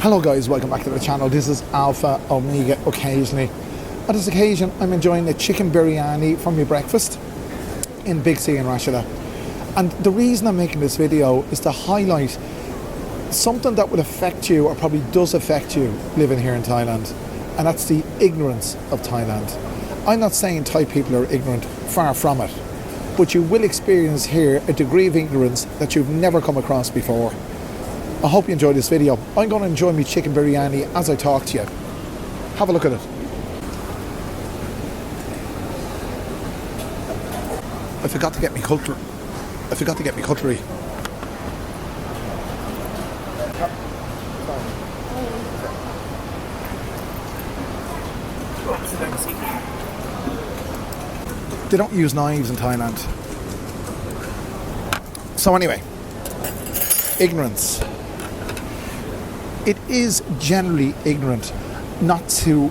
Hello guys, welcome back to the channel. This is Alpha Omega occasionally. On this occasion I'm enjoying a chicken biryani for my breakfast in Big C in Rashida. And the reason I'm making this video is to highlight something that will affect you, or probably does affect you, living here in Thailand. And that's the ignorance of Thailand. I'm not saying Thai people are ignorant, far from it. But you will experience here a degree of ignorance that you've never come across before. I hope you enjoy this video. I'm going to enjoy my chicken biryani as I talk to you. Have a look at it. I forgot to get me cutlery. They don't use knives in Thailand. So anyway, ignorance. It is generally ignorant not to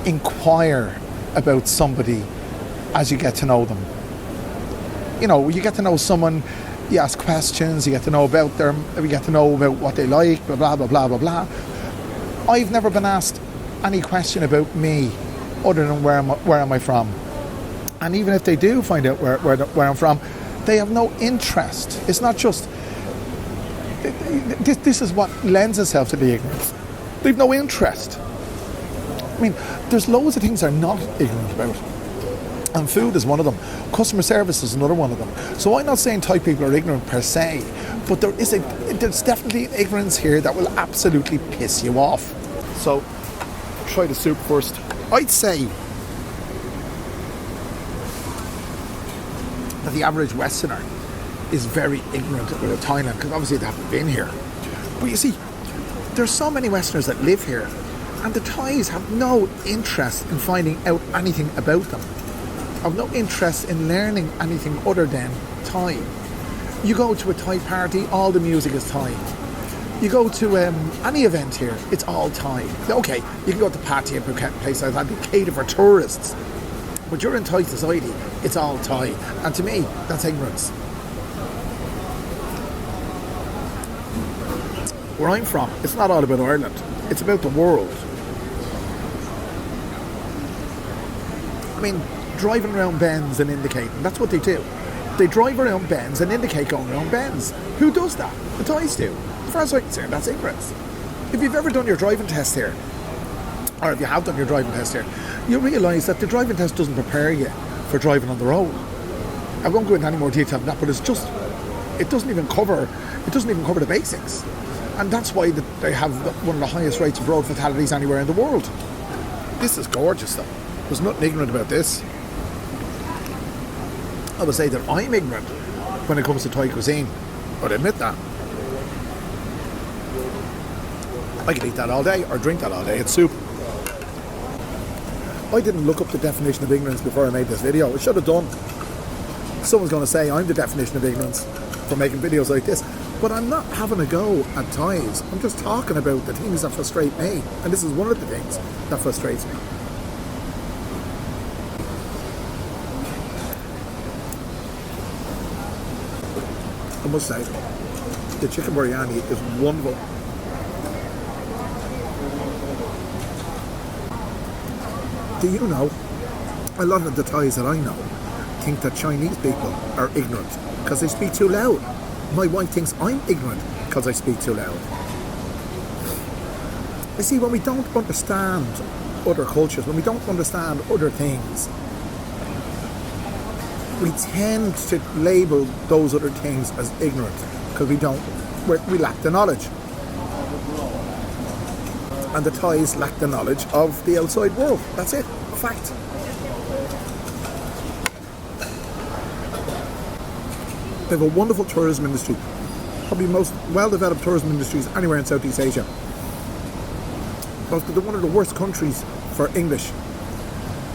inquire about somebody as you get to know them. You know, you get to know someone, you ask questions, you get to know about them, you get to know about what they like, blah, blah, blah, blah, blah, blah. I've never been asked any question about me other than where am I from. And even if they do find out where I'm from, they have no interest. It's not just... This is what lends itself to the ignorance. They've no interest. I mean, there's loads of things they're not ignorant about. And food is one of them. Customer service is another one of them. So I'm not saying Thai people are ignorant per se, but there's definitely an ignorance here that will absolutely piss you off. So, try the soup first. I'd say that the average Westerner is very ignorant about Thailand, because obviously they haven't been here. But you see, there's so many Westerners that live here, and the Thais have no interest in finding out anything about them. Have no interest in learning anything other than Thai. You go to a Thai party, all the music is Thai. You go to any event here, it's all Thai. Okay, you can go to Pattaya and Phuket, places like that, they cater for tourists. But you're in Thai society, it's all Thai. And to me, that's ignorance. Where I'm from, it's not all about Ireland, it's about the world. I mean, driving around bends and indicating, that's what they do. They drive around bends and indicate going around bends. Who does that? The Thais do. As far as I'm concerned, that's ignorance. If you've ever done your driving test here, or if you have done your driving test here, you realise that the driving test doesn't prepare you for driving on the road. I won't go into any more detail than that, but it doesn't even cover the basics. And that's why they have one of the highest rates of road fatalities anywhere in the world. This is gorgeous though. There's nothing ignorant about this. I would say that I'm ignorant when it comes to Thai cuisine. I'd admit that. I could eat that all day or drink that all day. It's soup. I didn't look up the definition of ignorance before I made this video. I should have done. Someone's going to say I'm the definition of ignorance for making videos like this. But I'm not having a go at Thais. I'm just talking about the things that frustrate me. And this is one of the things that frustrates me. I must say, the chicken biryani is wonderful. Do you know, a lot of the Thais that I know think that Chinese people are ignorant because they speak too loud. My wife thinks I'm ignorant because I speak too loud. You see, when we don't understand other cultures, when we don't understand other things, we tend to label those other things as ignorant because we lack the knowledge. And the Thais lack the knowledge of the outside world. That's it. Fact. They have a wonderful tourism industry. Probably the most well-developed tourism industries anywhere in Southeast Asia. But they're one of the worst countries for English.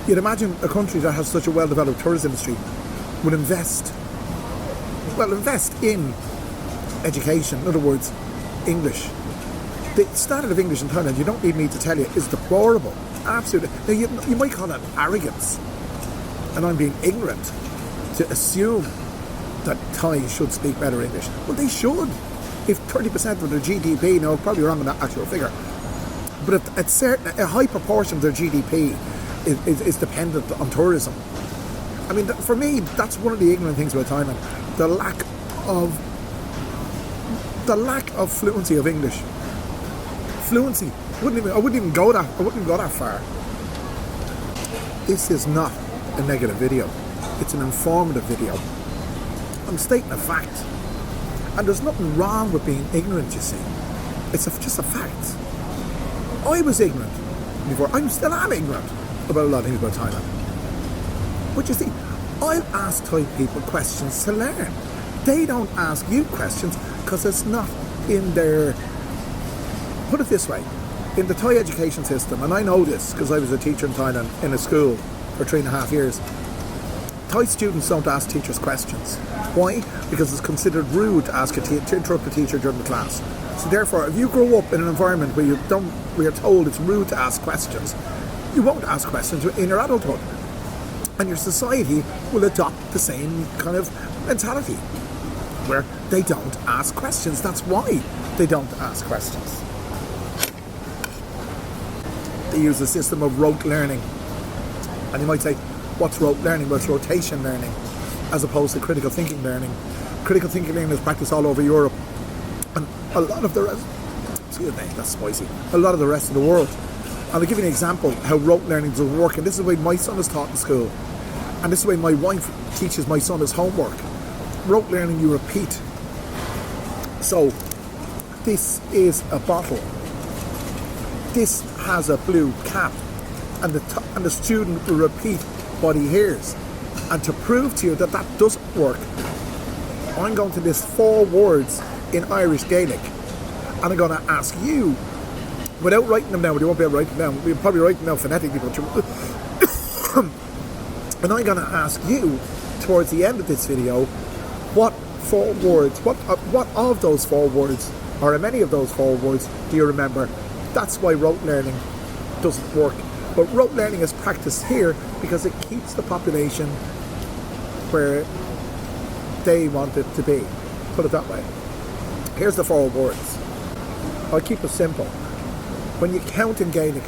You'd imagine a country that has such a well-developed tourism industry would invest in education. In other words, English. The standard of English in Thailand, you don't need me to tell you, is deplorable. Absolutely. Now, you might call that arrogance. And I'm being ignorant to assume that Thai should speak better English. Well, they should. if 30% of their GDP, no, probably wrong on that actual figure, but if a high proportion of their GDP is dependent on tourism. I mean, for me, that's one of the ignorant things about Thailand: the lack of fluency of English. Fluency. I wouldn't even go that far. This is not a negative video. It's an informative video. I'm stating a fact. And there's nothing wrong with being ignorant, you see. It's just a fact. I was ignorant before. I still am ignorant about a lot of things about Thailand. But you see, I'll ask Thai people questions to learn. They don't ask you questions because it's not in their... Put it this way. In the Thai education system, and I know this because I was a teacher in Thailand in a school for 3.5 years, Thai students don't ask teachers questions. Why? Because it's considered rude to to interrupt a teacher during the class. So therefore, if you grow up in an environment where you're told it's rude to ask questions, you won't ask questions in your adulthood. And your society will adopt the same kind of mentality, where they don't ask questions. That's why they don't ask questions. They use a system of rote learning. And you might say, what's rote learning? Well, it's rotation learning, as opposed to critical thinking learning. Critical thinking learning is practiced all over Europe. And a lot of the rest... Excuse me, that's spicy. A lot of the rest of the world. And I'll give you an example how rote learning doesn't work. And this is the way my son is taught in school. And this is the way my wife teaches my son his homework. Rote learning, you repeat. So, this is a bottle. This has a blue cap. And the student will repeat what he hears. And to prove to you that that doesn't work, I'm going to list 4 words in Irish Gaelic. And I'm going to ask you, without writing them down, but you won't be able to write them down, we'll probably write them down phonetically, but and I'm going to ask you, towards the end of this video, what 4 words, what of those 4 words, or how many of those 4 words do you remember? That's why rote learning doesn't work. But rote learning is practiced here because it keeps the population where they want it to be. Put it that way. Here's the 4 words. I'll keep it simple. When you count in Gaelic,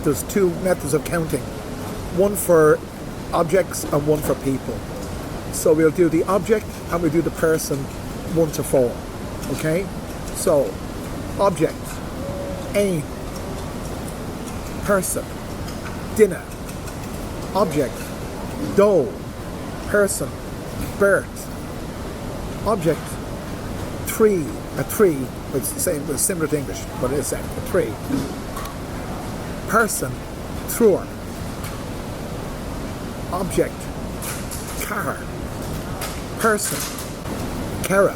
there's 2 methods of counting. One for objects and one for people. So we'll do the object and we'll do the person 1 to 4. Okay? So, object, aim, person, dinner, object, dough, person, birth, object, tree, a tree, it's the same, it's similar to English, but it is a tree, person, truer, object, car, person, Kara.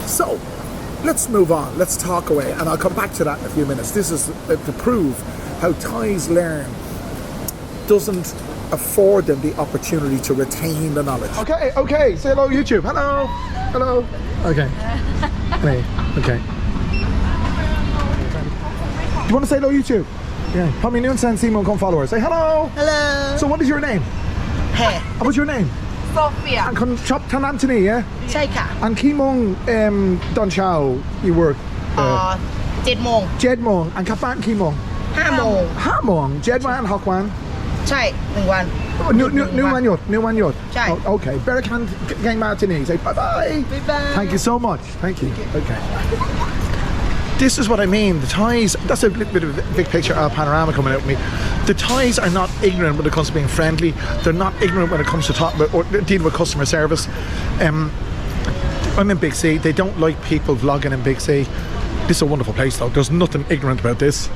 So, let's move on, let's talk away, and I'll come back to that in a few minutes. This is to prove how Thais learn doesn't afford them the opportunity to retain the knowledge. Okay, say hello YouTube. Hello. Okay. Hey, okay. Do you want to say hello YouTube? Yeah. Tommy Noon and Simon come followers. Say hello. Hello. So what is your name? Hey. What's your name? Sophia. And can chop Tan Anthony, yeah? Chaika. And Kimong Don Chow, you work? 7 โมง 7 โมง and Kapan Kimong? 5 โมง 5 โมง 7 วัน 6 วัน ใช่ 1 วัน New one yot. Right. Oh, okay. Berakan gang Martini. Say bye bye. Bye. Thank you so much. Thank you. Okay. This is what I mean. The Thais, that's a little bit of a big picture panorama coming out with me. The Thais are not ignorant when it comes to being friendly. They're not ignorant when it comes to talk about or dealing with customer service. I'm in Big C. They don't like people vlogging in Big C. This is a wonderful place though. There's nothing ignorant about this.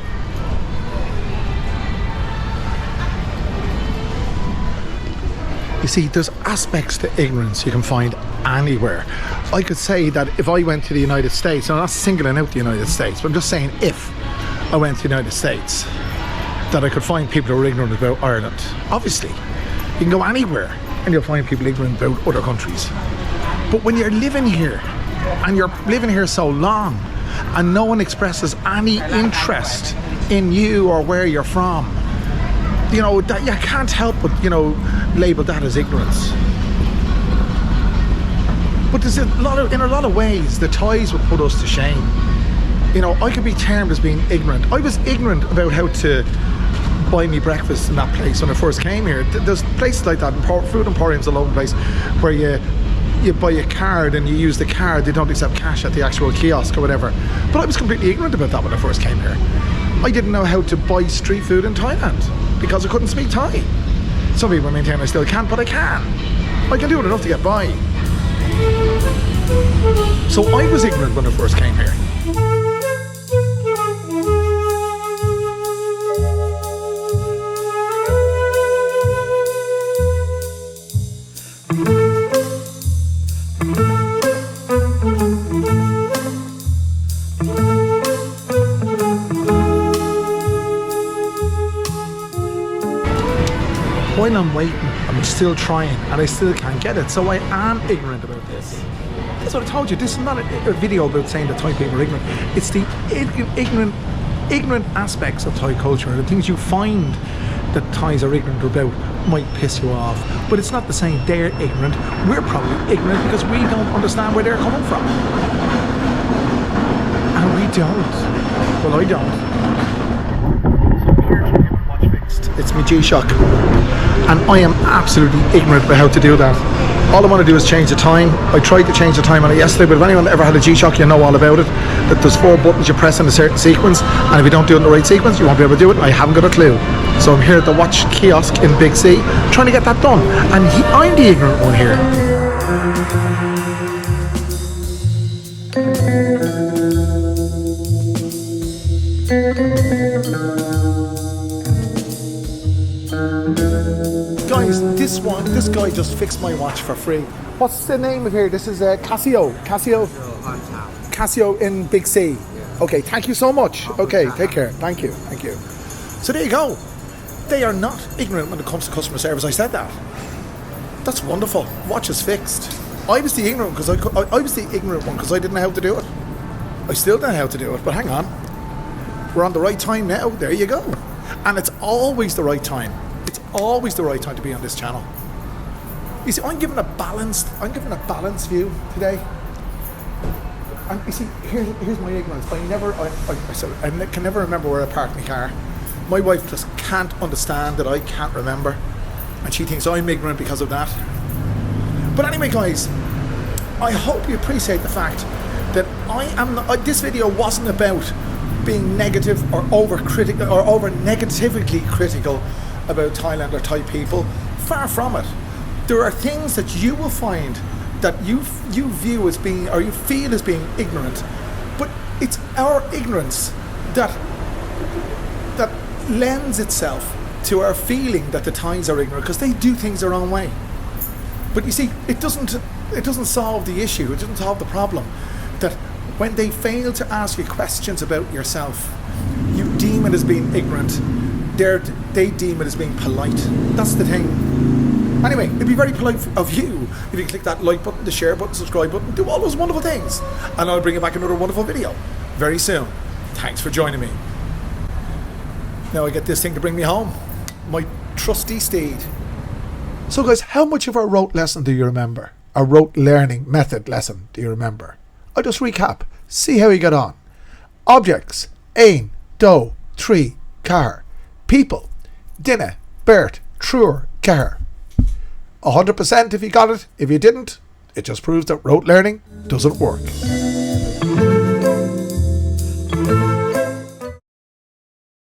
You see, there's aspects to ignorance you can find anywhere. I could say that if I went to the United States, and I'm not singling out the United States, but I'm just saying if I went to the United States, that I could find people who are ignorant about Ireland. Obviously, you can go anywhere and you'll find people ignorant about other countries. But when you're living here, and you're living here so long, and no one expresses any interest in you or where you're from, you know, that you can't help but, you know, label that as ignorance. But there's in a lot of ways, the ties would put us to shame. You know, I could be termed as being ignorant. I was ignorant about how to buy me breakfast in that place when I first came here. There's places like that, Food Emporium's a lovely place, where you buy a card and you use the card. They don't accept cash at the actual kiosk or whatever. But I was completely ignorant about that when I first came here. I didn't know how to buy street food in Thailand because I couldn't speak Thai. Some people maintain I still can't, but I can. I can do it enough to get by. So I was ignorant when I first came here. While I'm waiting, I'm still trying, and I still can't get it, so I am ignorant about this. That's what I told you. This is not a video about saying that Thai people are ignorant. It's the ignorant aspects of Thai culture, the things you find that Thais are ignorant about might piss you off. But it's not the saying they're ignorant. We're probably ignorant because we don't understand where they're coming from. And we don't. Well, I don't. It's my G-Shock, and I am absolutely ignorant about how to do that. All I want to do is change the time. I tried to change the time on it yesterday, but if anyone ever had a G-Shock, you know all about it. That there's 4 buttons you press in a certain sequence, and if you don't do it in the right sequence, you won't be able to do it. I haven't got a clue. So I'm here at the watch kiosk in Big C, trying to get that done, and I'm the ignorant one here. Guys, this guy just fixed my watch for free. What's the name of here? This is Casio in Big C. Okay, thank you so much. Okay, take care. Thank you. So there you go. They are not ignorant when it comes to customer service. I said that. That's wonderful. Watch is fixed. I was the ignorant because I was the ignorant one because I didn't know how to do it. I still don't know how to do it, but hang on. We're on the right time now. There you go. And it's always the right time. It's always the right time to be on this channel. You see, I'm giving a balanced view today. And you see, here's my ignorance. I can never remember where I parked my car. My wife just can't understand that I can't remember, and she thinks I'm ignorant because of that. But anyway, guys, I hope you appreciate the fact that this video wasn't about being negative or over negatively critical about Thailand or Thai people. Far from it. There are things that you will find that you view as being, or you feel as being ignorant, but it's our ignorance that lends itself to our feeling that the Thais are ignorant because they do things their own way. But you see, it doesn't solve the issue. It doesn't solve the problem. That when they fail to ask you questions about yourself, you deem it as being ignorant. They deem it as being polite. That's the thing. Anyway, it'd be very polite of you if you click that like button, the share button, subscribe button, do all those wonderful things. And I'll bring you back another wonderful video very soon. Thanks for joining me. Now I get this thing to bring me home. My trusty steed. So guys, how much of our rote lesson do you remember? Our rote learning method lesson do you remember? I'll just recap. See how you got on. Objects. Ein, do, tree, car. People. Dinner, Bert, truer, car. 100% if you got it. If you didn't, it just proves that rote learning doesn't work.